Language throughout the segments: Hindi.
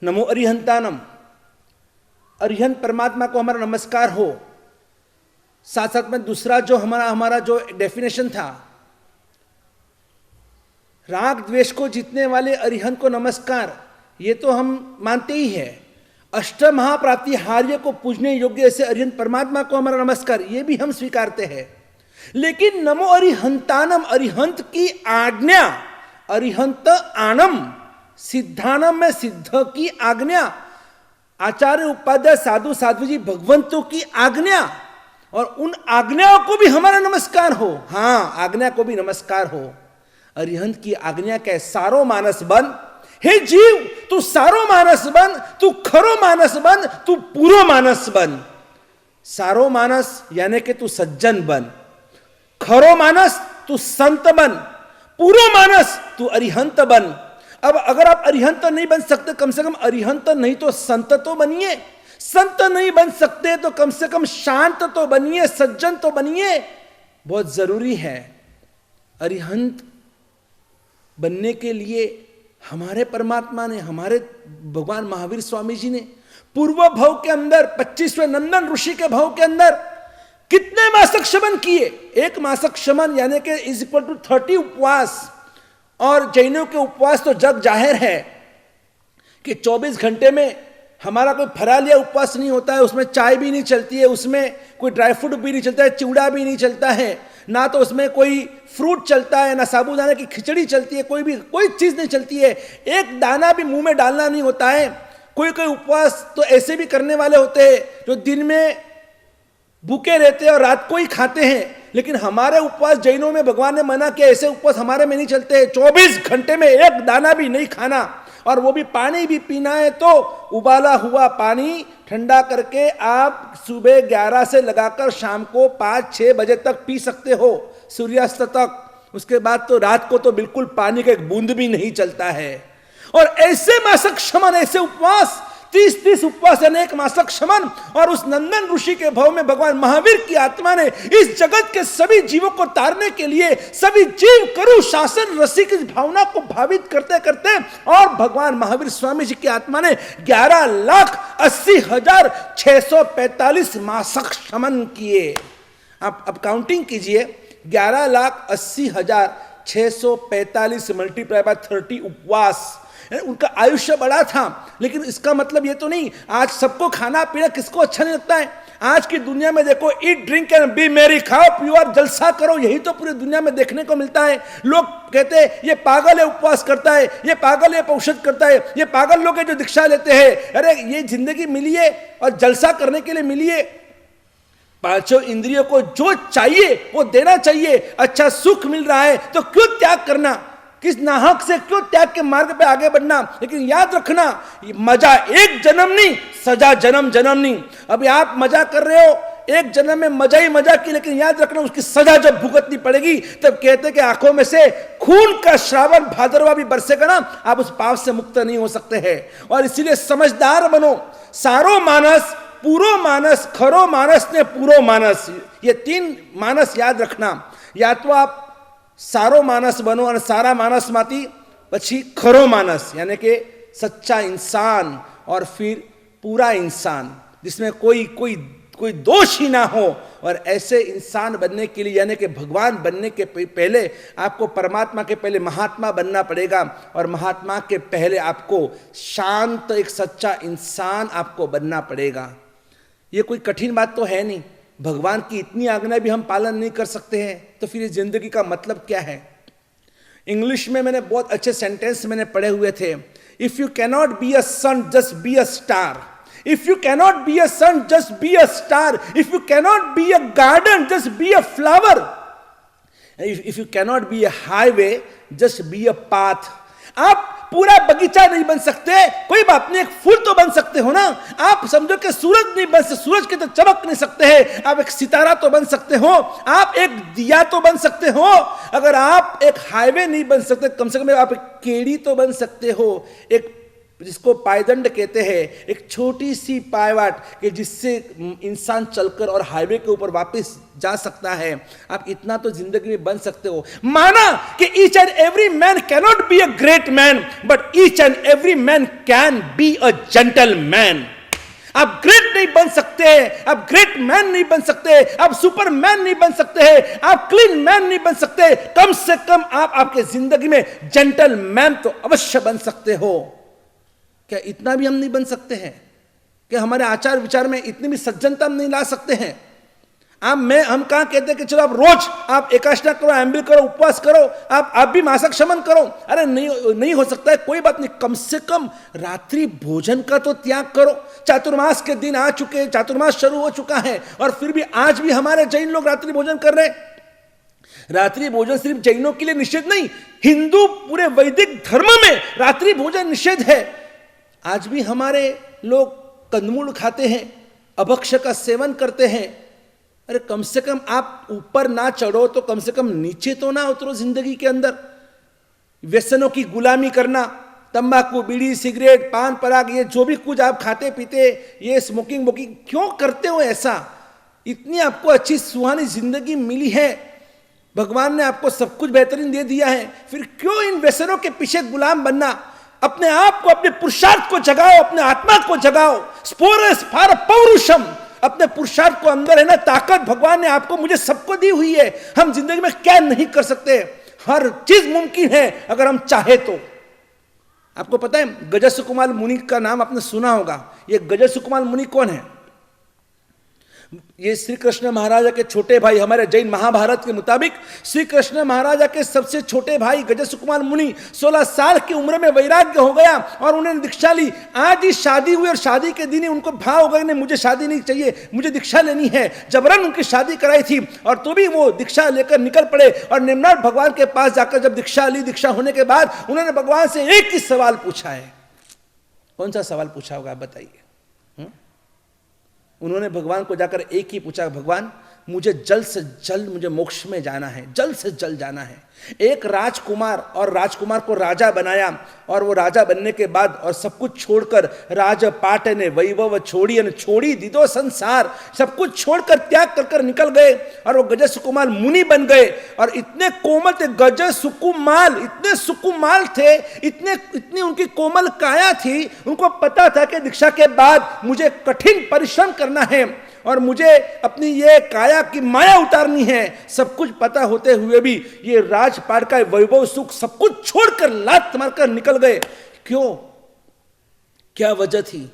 नमो अरिहंतानम, अरिहंत परमात्मा को हमारा नमस्कार हो। साथ साथ में दूसरा जो हमारा जो डेफिनेशन था, राग द्वेष को जीतने वाले अरिहंत को नमस्कार, ये तो हम मानते ही है। अष्ट महाप्रातिहार्य को पूजने योग्य ऐसे अरिहंत परमात्मा को हमारा नमस्कार, ये भी हम स्वीकारते हैं। लेकिन नमो अरिहंतानम, अरिहंत की आज्ञा, अरिहंत आनम, सिद्धानम में सिद्ध की आज्ञा, आचार्य उपाध्याय साधु साध्वी जी भगवंतों की आज्ञा, और उन आज्ञाओं को भी हमारा नमस्कार हो। हाँ, आज्ञा को भी नमस्कार हो। अरिहंत की आज्ञा क्या है? सारो मानस बन, हे जीव तू सारो मानस बन, तू खरो मानस बन, तू पूरो मानस बन। सारो मानस यानी कि तू सज्जन बन, खरो मानस तू संत बन, पूरो मानस तू अरिहंत बन। अब अगर आप अरिहंत नहीं बन सकते, कम से कम अरिहंत नहीं तो संत तो बनिए। संत नहीं बन सकते तो कम से कम शांत तो बनिए, सज्जन तो बनिए, बहुत जरूरी है। अरिहंत बनने के लिए हमारे परमात्मा ने, हमारे भगवान महावीर स्वामी जी ने पूर्व भव के अंदर 25वें नंदन ऋषि के भव के अंदर कितने मासक शमन किए? एक मासक शमन यानी कि इज इक्वल टू 30 उपवास। और जैनों के उपवास तो जग जाहिर है कि 24 घंटे में हमारा कोई फरालिया उपवास नहीं होता है, उसमें चाय भी नहीं चलती है, उसमें कोई ड्राई फ्रूट भी नहीं चलता है, चिवड़ा भी नहीं चलता है, ना तो उसमें कोई फ्रूट चलता है, ना साबूदाना की खिचड़ी चलती है, कोई चीज नहीं चलती है, एक दाना भी मुंह में डालना नहीं होता है। कोई कोई उपवास तो ऐसे भी करने वाले होते हैं जो दिन में भूखे रहते हैं और रात को ही खाते हैं। लेकिन हमारे उपवास जैनों में भगवान ने मना किया, ऐसे उपवास हमारे में नहीं चलते हैं। 24 घंटे में एक दाना भी नहीं खाना, और वो भी पानी भी पीना है तो उबाला हुआ पानी ठंडा करके आप सुबह 11 से लगाकर शाम को 5-6 बजे तक पी सकते हो, सूर्यास्त तक। उसके बाद तो रात को तो बिल्कुल पानी का एक बूंद भी नहीं चलता है। और ऐसे मासक शमन, ऐसे उपवास, 30 उपवास, अनेक मासक शमन, और उस नंदन ऋषि के भव में भगवान महावीर की आत्मा ने इस जगत के सभी जीवों को तारने के लिए, सभी जीव करु शासन रसिक इस भावना को भावित करते करते, और भगवान महावीर स्वामी जी की आत्मा ने 11,80,645 मासक शमन किए। आप अब काउंटिंग कीजिए, 11,80,645 मल्टीप्लाई बाय 30 उपवास। उनका आयुष्य बड़ा था, लेकिन इसका मतलब ये तो नहीं आज सबको खाना पीना किसको अच्छा नहीं लगता है। आज की दुनिया में देखो, ईट ड्रिंक एंड बी मेरी, खाओ पियो और जलसा करो, यही तो पूरी दुनिया में देखने को मिलता है। लोग कहते हैं ये पागल है, उपवास करता है, ये पागल है, औषध करता है, ये पागल लोग हैं जो दीक्षा लेते हैं। अरे ये जिंदगी मिली है और जलसा करने के लिए मिली है। पांचों इंद्रियों को जो चाहिए वो देना चाहिए। अच्छा सुख मिल रहा है तो क्यों त्याग करना, किस नाहक से क्यों त्याग के मार्ग पे आगे बढ़ना। लेकिन याद रखना, मजा एक जन्म नहीं, सजा जन्म जन्म नहीं। अभी आप मजा कर रहे हो, एक जन्म में मजा ही मजा की, लेकिन याद रखना उसकी सजा जब भुगतनी पड़ेगी तब कहते कि आंखों में से खून का श्रावण भादरवा भी बरसेगा ना, आप उस पाप से मुक्त नहीं हो सकते हैं। और इसीलिए समझदार बनो। सारो मानस, पूरो मानस, खरो मानस ने पूरो मानस, ये 3 मानस याद रखना। या तो आप सारो मानस बनो और सारा मानस माती, पछी खरो मानस यानी कि सच्चा इंसान, और फिर पूरा इंसान जिसमें कोई दोष ही ना हो। और ऐसे इंसान बनने के लिए यानी कि भगवान बनने के पहले आपको परमात्मा के पहले महात्मा बनना पड़ेगा, और महात्मा के पहले आपको शांत एक सच्चा इंसान आपको बनना पड़ेगा। ये कोई कठिन बात तो है नहीं। भगवान की इतनी आज्ञा भी हम पालन नहीं कर सकते हैं तो फिर इस जिंदगी का मतलब क्या है। इंग्लिश में मैंने बहुत अच्छे सेंटेंस मैंने पढ़े हुए थे। If you cannot be a sun just be a star, if you cannot be a sun just be a star, if you cannot be a garden just be a flower, if you cannot be a highway just be a path. आप पूरा बगीचा नहीं बन सकते, कोई बात नहीं, एक फूल तो बन सकते हो ना। आप समझो कि सूरज नहीं बन सकते, सूरज के तो चमक नहीं सकते हैं, आप एक सितारा तो बन सकते हो, आप एक दिया तो बन सकते हो। अगर आप एक हाईवे नहीं बन सकते, कम से कम आप एक केड़ी तो बन सकते हो, एक जिसको पायदंड कहते हैं, एक छोटी सी पायवाट कि जिससे इंसान चलकर और हाईवे के ऊपर वापस जा सकता है। आप इतना तो जिंदगी में बन सकते हो। माना कि each and every man cannot be a great man, but each and every man can be a gentle man. आप ग्रेट नहीं बन सकते, आप ग्रेट मैन नहीं बन सकते, आप सुपरमैन नहीं बन सकते हैं, आप क्लीन मैन नहीं बन सकते, कम से कम आप आपके जिंदगी में जेंटल मैन तो अवश्य बन सकते हो। क्या इतना भी हम नहीं बन सकते हैं? कि हमारे आचार विचार में इतनी भी सज्जनता हम नहीं ला सकते हैं? हम कहां कहते हैं कि चलो आप रोज आप एकादशी करो, एम्बिल करो, उपवास करो, आप भी मासिक शमन करो। अरे नहीं हो सकता है, कोई बात नहीं, कम से कम रात्रि भोजन का तो त्याग करो। चातुर्मास के दिन आ चुके, चातुर्मास शुरू हो चुका है और फिर भी आज भी हमारे जैन लोग रात्रि भोजन कर रहे हैं। रात्रि भोजन सिर्फ जैनों के लिए निषेध नहीं, हिंदू पूरे वैदिक धर्म में रात्रि भोजन निषेध है। आज भी हमारे लोग कंदमूल खाते हैं, अभक्ष्य का सेवन करते हैं। अरे कम से कम आप ऊपर ना चढ़ो तो कम से कम नीचे तो ना उतरो जिंदगी के अंदर। व्यसनों की गुलामी करना, तंबाकू, बीड़ी, सिगरेट, पान पराग, ये जो भी कुछ आप खाते पीते, ये स्मोकिंग वोकिंग क्यों करते हो ऐसा? इतनी आपको अच्छी सुहानी जिंदगी मिली है, भगवान ने आपको सब कुछ बेहतरीन दे दिया है, फिर क्यों इन व्यसनों के पीछे गुलाम बनना? अपने आप को, अपने पुरुषार्थ को जगाओ, अपने आत्मा को जगाओ। स्पोरस फार पौरुषम, अपने पुरुषार्थ को अंदर है ना ताकत भगवान ने आपको, मुझे सबको दी हुई है। हम जिंदगी में क्या नहीं कर सकते? हर चीज मुमकिन है अगर हम चाहे तो। आपको पता है गजस्व कुमार मुनि का नाम आपने सुना होगा। ये गजस्व कुमार मुनि कौन है? ये श्री कृष्ण महाराजा के छोटे भाई, हमारे जैन महाभारत के मुताबिक श्री कृष्ण महाराजा के सबसे छोटे भाई गजस्व कुमार मुनि 16 साल की उम्र में वैराग्य हो गया और उन्होंने दीक्षा ली। आज ही शादी हुई और शादी के दिन ही उनको भाव हो गया, नहीं मुझे शादी नहीं चाहिए, मुझे दीक्षा लेनी है। जबरन उनकी शादी कराई थी और तो भी वो दीक्षा लेकर निकल पड़े और निम्नाथ भगवान के पास जाकर जब दीक्षा ली, दीक्षा होने के बाद उन्होंने भगवान से एक ही सवाल पूछा है। कौन सा सवाल पूछा होगा आप बताइए? उन्होंने भगवान को जाकर एक ही पूछा, भगवान मुझे जल्द से जल्द मुझे मोक्ष में जाना है, जल्द से जल्द जाना है। एक राजकुमार और राजकुमार को राजा बनाया और वो राजा बनने के बाद और सब कुछ छोड़कर राजपाट ने वैभव छोड़ी दीदो संसार, सब कुछ छोड़कर त्याग कर कर निकल गए और वो गज सुकुमार मुनि बन गए। और इतने कोमल थे गज सुकुमाल, इतने सुकुमाल थे, इतनी उनकी कोमल काया थी। उनको पता था कि दीक्षा के बाद मुझे कठिन परिश्रम करना है और मुझे अपनी ये काया की माया उतारनी है। सब कुछ पता होते हुए भी ये राजपाट का वैभव सुख सब कुछ छोड़कर लात मारकर निकल गए। क्यों? क्या वजह थी?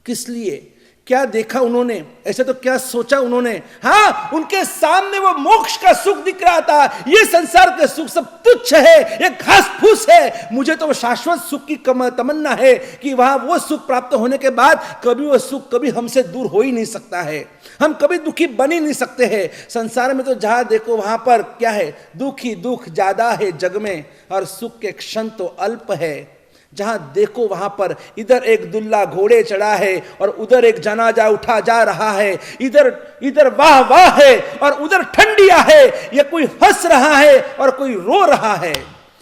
किस लिए? क्या देखा उन्होंने? ऐसे तो क्या सोचा उन्होंने? हाँ, उनके सामने वो मोक्ष का सुख दिख रहा था। ये संसार के सुख सब तुच्छ है, ये घास फूस है। मुझे तो वो शाश्वत सुख की तमन्ना है कि वहां वो सुख प्राप्त होने के बाद कभी वो सुख कभी हमसे दूर हो ही नहीं सकता है, हम कभी दुखी बन ही नहीं सकते हैं। संसार में तो जहां देखो वहां पर क्या है, दुखी दुख ज्यादा है जग में और सुख के क्षण तो अल्प है। जहां देखो वहां पर इधर एक दुल्ला घोड़े चढ़ा है और उधर एक जनाजा उठा जा रहा है, इधर वाह वाह है और उधर ठंडिया है। ये कोई हंस रहा है और कोई रो रहा है।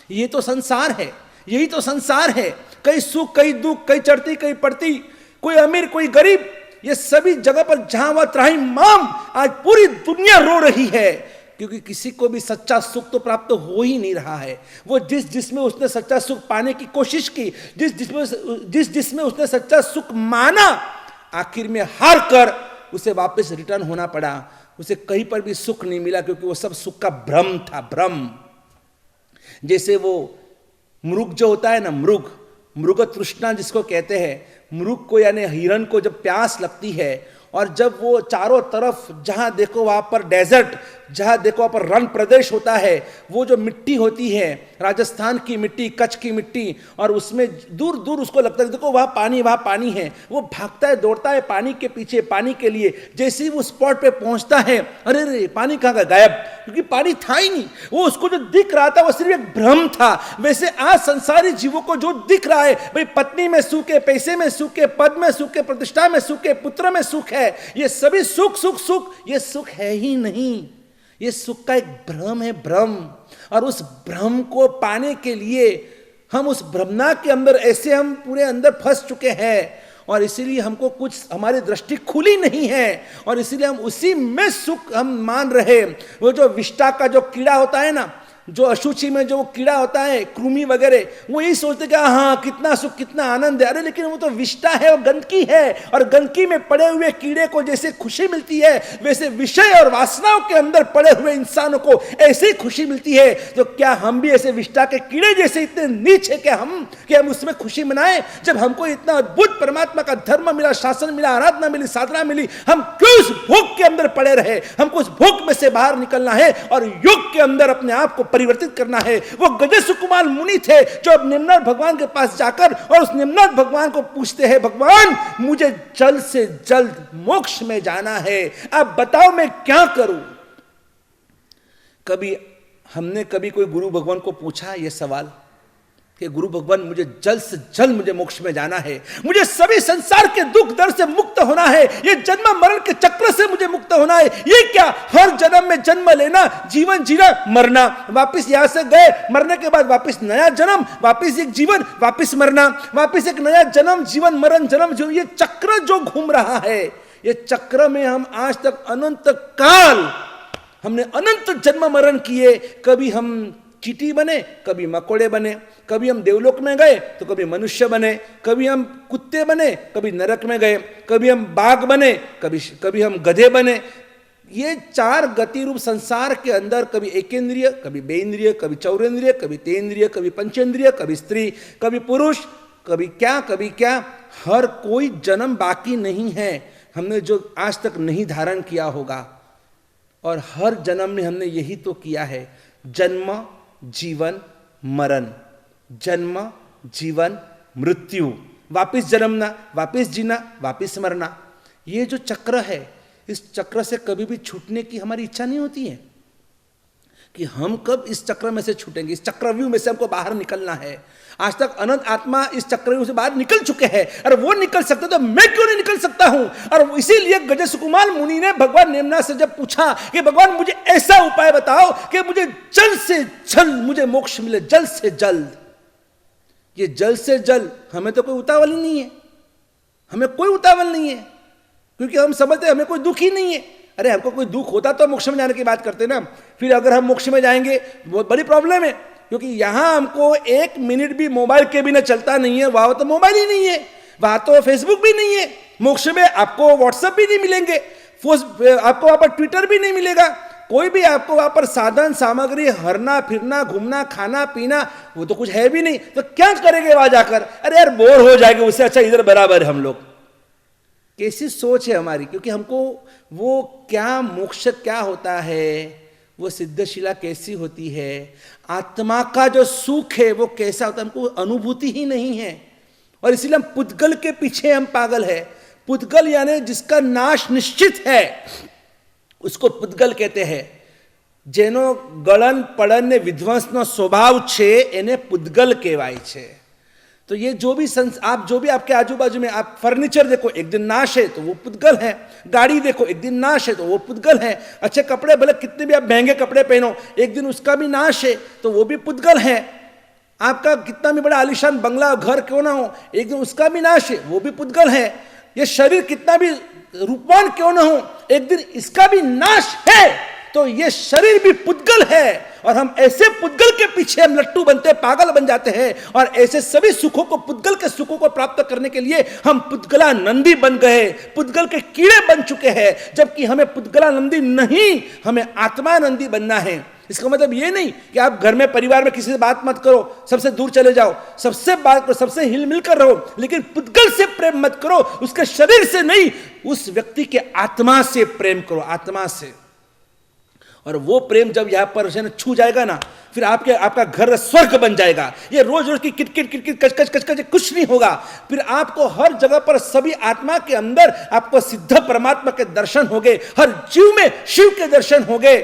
ये तो संसार है, यही तो संसार है। कई सुख कई दुख, कई चढ़ती कई पड़ती, कोई अमीर कोई गरीब, ये सभी जगह पर जहां वह त्राही माम, आज पूरी दुनिया रो रही है क्योंकि किसी को भी सच्चा सुख तो प्राप्त हो ही नहीं रहा है। वो जिसमें उसने सच्चा सुख पाने की कोशिश की, जिसमें उसने सच्चा सुख माना, आखिर में हार कर उसे वापस रिटर्न होना पड़ा। उसे कहीं पर भी सुख नहीं मिला क्योंकि वो सब सुख का भ्रम था, भ्रम। जैसे वो मृग जो होता है ना, मृग तृष्णा जिसको कहते हैं, मृग को यानी हिरण को जब प्यास लगती है और जब वो चारों तरफ जहां देखो वहां पर डेजर्ट, जहां देखो वहां पर रण प्रदेश होता है, वो जो मिट्टी होती है राजस्थान की मिट्टी, कच्छ की मिट्टी, और उसमें दूर दूर उसको लगता है देखो वहां पानी है, वो भागता है दौड़ता है पानी के पीछे, पानी के लिए। जैसे ही वो स्पॉट पे पहुंचता है, अरे रे पानी कहाँ गया? गायब, क्योंकि पानी था ही नहीं। वो उसको जो दिख रहा था वो सिर्फ एक भ्रम था। वैसे आज संसारी जीवों को जो दिख रहा है, भाई पत्नी में सुख है, पैसे में सुख है, पद में सुख है, प्रतिष्ठा में सुख है, पुत्र में सुख है, ये सभी सुख सुख सुख, ये सुख है ही नहीं। ये सुख का एक भ्रम है, भ्रम। और उस भ्रम को पाने के लिए हम उस भ्रमना के अंदर ऐसे हम पूरे अंदर फंस चुके हैं, और इसीलिए हमको कुछ हमारी दृष्टि खुली नहीं है, और इसीलिए हम उसी में सुख हम मान रहे। वो जो विष्टा का जो कीड़ा होता है ना, जो अशुचि में जो कीड़ा होता है, कृमि वगैरह, वो यही सोचते कि हाँ कितना सुख कितना आनंद है। अरे लेकिन वो तो विष्टा है, वो गंदगी है, और गंदगी में पड़े हुए कीड़े को जैसे खुशी मिलती है, वैसे विषय और वासनाओं के अंदर पड़े हुए इंसानों को ऐसे ही खुशी मिलती है। तो क्या हम भी ऐसे विष्टा के कीड़े जैसे इतने नीच है कि हम उसमें खुशी मनाएं? जब हमको इतना अद्भुत परमात्मा का धर्म मिला, शासन मिला, आराधना मिली, साधना मिली, हम क्यों उस भोग के अंदर पड़े रहे? हमको उस भोग में से बाहर निकलना है और योग के अंदर अपने आप को परिवर्तित करना है। वो गजसुकुमार मुनि थे जो अब निम्नाथ भगवान के पास जाकर और उस निम्नाथ भगवान को पूछते हैं, भगवान मुझे जल्द से जल्द मोक्ष में जाना है, आप बताओ मैं क्या करूं? हमने कभी कोई गुरु भगवान को पूछा यह सवाल कि गुरु भगवान मुझे जल्द से जल्द मुझे मोक्ष में जाना है, मुझे सभी संसार के दुख दर्द से मुक्त होना है, ये जन्म मरण के चक्र से मुझे मुक्त होना है। ये क्या, हर जन्म में जन्म लेना, जीवन जीना, मरना, वापस यहां से गए, मरने के बाद वापस नया जन्म, वापस एक जीवन, वापस मरना, वापस एक नया जन्म, जीवन मरण जन्म, जो ये चक्र जो घूम रहा है, ये चक्र में हम आज तक अनंत काल हमने अनंत जन्म मरण किए। कभी हम चींटी बने, कभी मकोड़े बने, कभी हम देवलोक में गए तो कभी मनुष्य बने, कभी हम कुत्ते बने, कभी नरक में गए, कभी हम बाघ बने, कभी हम गधे बने। ये चार गति रूप संसार के अंदर कभी एकेंद्रिय, कभी बेइंद्रिय, कभी चौरेंद्रिय, कभी तेंद्रिय, कभी पंचेंद्रिय, कभी स्त्री, कभी पुरुष, कभी क्या, हर कोई जन्म बाकी नहीं है हमने जो आज तक नहीं धारण किया होगा। और हर जन्म में हमने यही तो किया है, जन्म जीवन मरण, जन्म जीवन मृत्यु, वापिस जन्मना, वापिस जीना, वापिस मरना। ये जो चक्र है, इस चक्र से कभी भी छूटने की हमारी इच्छा नहीं होती है कि हम कब इस चक्र में से छूटेंगे, इस चक्रव्यूह में से हमको बाहर निकलना है। आज तक अनंत आत्मा इस चक्रव्यूह से बाहर निकल चुके हैं, अरे वो निकल सकते तो मैं क्यों नहीं निकल सकता हूं? और इसीलिए गजसुकुमार मुनि ने भगवान नेमनाथ से जब पूछा कि भगवान मुझे ऐसा उपाय बताओ कि मुझे जल्द से जल्द मुझे मोक्ष मिले, जल्द से जल्द। ये जल्द से जल्द हमें तो कोई उतावल ही नहीं है, हमें कोई उतावल नहीं है, क्योंकि हम समझते हैं हमें कोई दुख ही नहीं है। अरे हमको कोई दुख होता तो मोक्ष में जाने की बात करते ना, फिर अगर हम मोक्ष में जाएंगे बहुत बड़ी प्रॉब्लम है, क्योंकि यहां हमको एक मिनट भी मोबाइल के बिना चलता नहीं है। वहां तो मोबाइल ही नहीं है, वहां तो फेसबुक भी नहीं है, मोक्ष में आपको व्हाट्सएप भी नहीं मिलेंगे, आपको वहां पर ट्विटर भी नहीं मिलेगा, कोई भी आपको वहां पर साधन सामग्री, हरना फिरना, घूमना, खाना पीना, वो तो कुछ है भी नहीं। तो क्या करेंगे वहां जाकर? अरे यार बोर हो जाएंगे, उससे अच्छा इधर बराबर हम लोग। कैसी सोच है हमारी, क्योंकि हमको वो क्या मोक्ष क्या होता है, वो सिद्धशिला कैसी होती है, आत्मा का जो सुख है वो कैसा होता है, हमको अनुभूति ही नहीं है। और इसीलिए हम पुद्गल के पीछे हम पागल है। पुद्गल यानी जिसका नाश निश्चित है, उसको पुद्गल कहते हैं। जेनो गलन पड़न ने विध्वंसनो स्वभाव छे एने पुद्गल कहेवाय छे। तो ये जो भी आप जो भी आपके आजू बाजू में आप फर्नीचर देखो, एक दिन नाश है तो वो पुद्गल है, गाड़ी देखो एक दिन नाश है तो वो पुद्गल है, अच्छे कपड़े भले कितने भी आप महंगे कपड़े पहनो, एक दिन उसका भी नाश है तो वो भी पुद्गल है। आपका कितना भी बड़ा आलीशान बंगला घर क्यों ना हो, एक दिन उसका भी नाश है, वो भी पुद्गल है। ये शरीर कितना भी रूपवान क्यों ना हो, एक दिन इसका भी नाश है, तो ये शरीर भी पुद्गल है। और हम ऐसे पुद्गल के पीछे हम लट्टू बनते हैं, पागल बन जाते हैं, और ऐसे सभी सुखों को, पुद्गल के सुखों को प्राप्त करने के लिए हम पुद्गला नंदी बन गए, पुद्गल के कीड़े बन चुके हैं। जबकि हमें पुद्गला नंदी नहीं, हमें आत्मानंदी बनना है। इसका मतलब ये नहीं कि आप घर में परिवार में किसी से बात मत करो, सबसे दूर चले जाओ, सबसे बात करो, सबसे हिल मिल कर रहो, लेकिन पुद्गल से प्रेम मत करो, उसके शरीर से नहीं, उस व्यक्ति के आत्मा से प्रेम करो, आत्मा से। और वो प्रेम जब यहां पर छू जाएगा ना, फिर आपका घर स्वर्ग बन जाएगा। ये रोज रोज की किटकिट किटकिट कचकच कचकच कुछ नहीं होगा। फिर आपको हर जगह पर सभी आत्मा के अंदर आपको सिद्ध परमात्मा के दर्शन होंगे, हर जीव में शिव के दर्शन होंगे,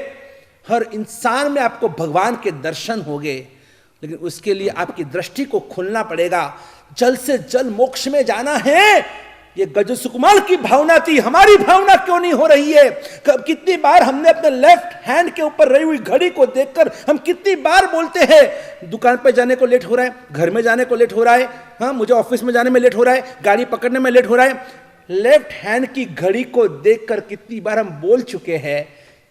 हर इंसान में आपको भगवान के दर्शन होंगे। लेकिन उसके लिए आपकी दृष्टि को खोलना पड़ेगा। जल्द से जल्द मोक्ष में जाना है ये गज सुकुमार की भावना थी, हमारी भावना क्यों नहीं हो रही है? कितनी बार हमने अपने लेफ्ट हैंड के ऊपर रही हुई घड़ी को देखकर हम कितनी बार बोलते हैं दुकान पे जाने को लेट हो रहा है, घर में जाने को लेट हो रहा है, हाँ मुझे ऑफिस में जाने में लेट हो रहा है, गाड़ी पकड़ने में लेट हो रहा है। लेफ्ट हैंड की घड़ी को देखकर कितनी बार हम बोल चुके हैं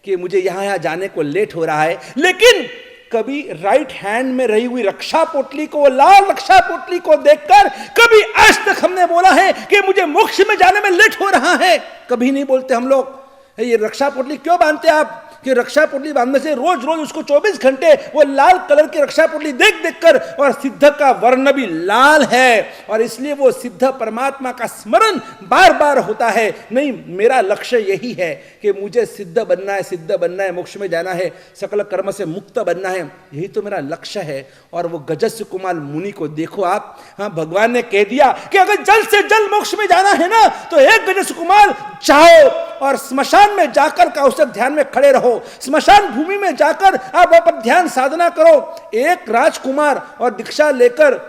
कि मुझे यहां जाने को लेट हो रहा है। लेकिन कभी राइट हैंड में रही हुई रक्षा पोटली को, वो लाल रक्षा पोटली को देखकर कभी आज तक हमने बोला है कि मुझे मोक्ष में जाने में लेट हो रहा है? कभी नहीं बोलते हम लोग। ये रक्षा पोटली क्यों बांधते आप? कि रक्षा पोटली बांधने से रोज रोज उसको 24 घंटे वो लाल कलर की रक्षा पोटली देख देखकर, और सिद्ध का वर्ण भी लाल है और इसलिए वो सिद्ध परमात्मा का स्मरण बार बार होता है। नहीं, मेरा लक्ष्य यही है कि मुझे सिद्ध बनना है, सिद्ध बनना है, मोक्ष में जाना है, सकल कर्म से मुक्त बनना है, यही तो मेरा लक्ष्य है। और वो गजस्य कुमार मुनि को देखो आप, हाँ भगवान ने कह दिया कि अगर जल्द से जल्द मोक्ष में जाना है ना तो एक गजस्य कुमार जाओ और स्मशान में जाकर का उस ध्यान में खड़े रहो, स्मशान भूमि में जाकर आप वहां पर ध्यान साधना करो। एक राजकुमार और दीक्षा लेकर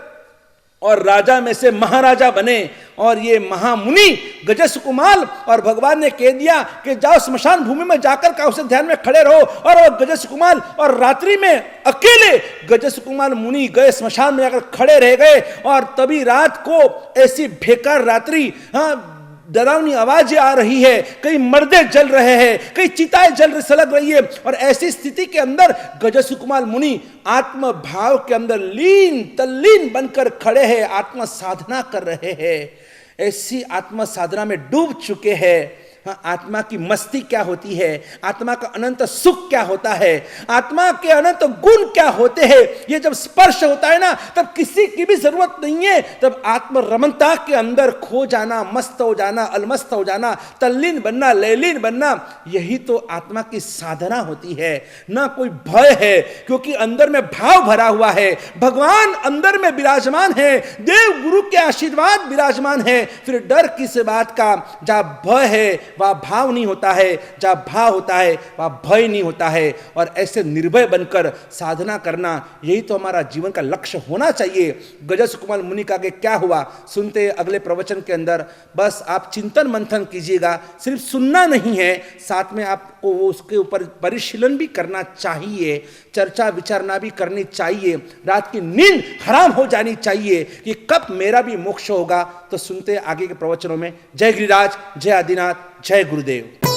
और राजा में से महाराजा बने, और ये महामुनि गजस्य कुमार, और भगवान ने कह दिया कि जाओ स्मशान भूमि में जाकर का उस ध्यान में खड़े रहो। और वो गजस्य कुमार और रात्रि में अकेले गजस्य कुमार मुनि गए स्मशान में जाकर खड़े रह गए, और तभी रात को ऐसी बेकार रात्रि, हाँ डरावनी आवाजें आ रही है, कहीं मर्दे जल रहे हैं, कहीं चिताएं जल सलग रही है, और ऐसी स्थिति के अंदर गजस्य कुमार मुनि आत्म भाव के अंदर लीन तल्लीन बनकर खड़े हैं, आत्म साधना कर रहे हैं। ऐसी आत्म साधना में डूब चुके हैं। हाँ, आत्मा की मस्ती क्या होती है, आत्मा का अनंत सुख क्या होता है, आत्मा के अनंत गुण क्या होते हैं, ये जब स्पर्श होता है ना तब किसी की भी जरूरत नहीं है, तब आत्म रमणता के अंदर खो जाना, मस्त हो जाना, अलमस्त हो जाना, तल्लीन बनना, लयलीन बनना, यही तो आत्मा की साधना होती है। ना कोई भय है क्योंकि अंदर में भाव भरा हुआ है, भगवान अंदर में विराजमान है, देव गुरु के आशीर्वाद विराजमान है, फिर डर किस बात का? जहां भय है वह भाव नहीं होता है, जहां भाव होता है वह भय नहीं होता है। और ऐसे निर्भय बनकर साधना करना, यही तो हमारा जीवन का लक्ष्य होना चाहिए। गजस्य कुमार मुनि का आगे क्या हुआ सुनते अगले प्रवचन के अंदर। बस आप चिंतन मंथन कीजिएगा, सिर्फ सुनना नहीं है, साथ में आपको उसके ऊपर परिशीलन भी करना चाहिए, चर्चा विचारना भी करनी चाहिए, रात की नींद हराम हो जानी चाहिए कि कब मेरा भी मोक्ष होगा। तो सुनते आगे के प्रवचनों में। जय गिरिराज, जय आदिनाथ, जय गुरुदेव।